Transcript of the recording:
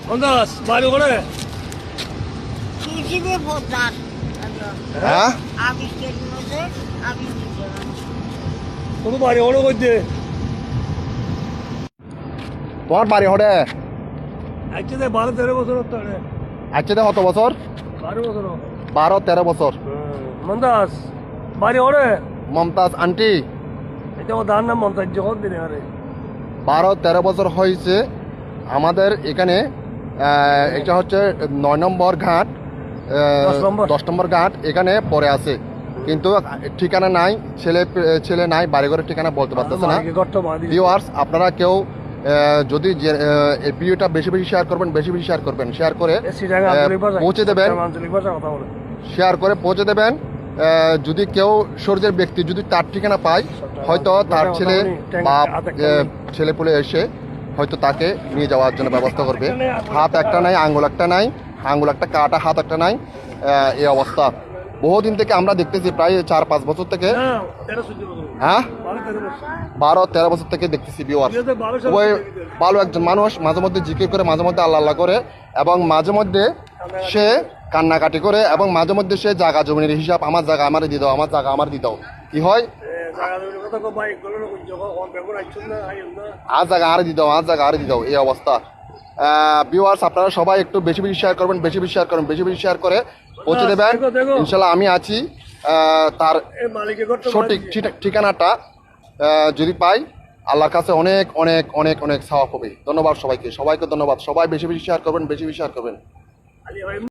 মন্দাস বাড়ি করে হ্যাঁ কোনো বাড়ি ওড়ো করতে তোমার বাড়ি হরে একসাথে 12-13 বছর হতো আজকে কত বছর? 12 বছর 12-13 বছর। মন্দাস বাড়ি ওড়ে মমতাজ আন্টি এটা আমার দার নাম মন্তাজ জগৎ দিনে আরে 12-13 বছর হয়েছে আমাদের এখানে। এটা হচ্ছে 9 নম্বর ঘাট, 10 নম্বর ঘাট এখানে পড়ে আছে, কিন্তু ঠিকানা নাই, ছেলে নাই, বাড়িঘরের ঠিকানা বলতে পারতেছে না। ভিউয়ার্স, আপনারা কেউ যদি এই ভিডিওটা বেশি বেশি শেয়ার করবেন, শেয়ার করে পৌঁছে দেবেন, যদি কেউ সূর্যের ব্যক্তি যদি তার ঠিকানা পায়, হয়তো তার ছেলে বা ছেলেপুলে এসে হয়তো তাকে নিয়ে যাওয়ার জন্য ব্যবস্থা করবে। হাত একটা নাই, আঙ্গুল একটা নাই, আঙ্গুল একটা কাটা, হাত একটা নাই, এই অবস্থা বহুদিন থেকে আমরা দেখতেছি, প্রায় 4-5 বছর থেকে। হ্যাঁ, 12-13 বছর থেকে দেখতেছি। ওই ভালো একজন মানুষ, মাঝে মধ্যে জিকির করে, মাঝে মধ্যে আল্লাহ আল্লাহ করে, এবং মাঝে মধ্যে সে কান্নাকাটি করে, এবং মাঝে মধ্যে সে জায়গা জমিনের হিসাব, আমার জায়গা আমারে দিয়ে দাও, আমার জায়গা আমার দিয়ে দাও। কি হয়, আর জায়গা আরে দিয়ে দাও, আর জায়গা আরে দিয়ে দাও, এই অবস্থা। ভিউয়ার্স, আপনারা সবাই একটু বেশি বেশি শেয়ার করবেন, বেশি বেশি শেয়ার করে পৌঁছে দেবেন। ইনশাল্লাহ আমি আছি। তার সঠিক ঠিকানাটা যদি পাই, আল্লাহর কাছে অনেক অনেক অনেক অনেক সওয়াব হবে। ধন্যবাদ সবাইকে, ধন্যবাদ। সবাই বেশি বেশি শেয়ার করবেন, বেশি বেশি শেয়ার করবেন।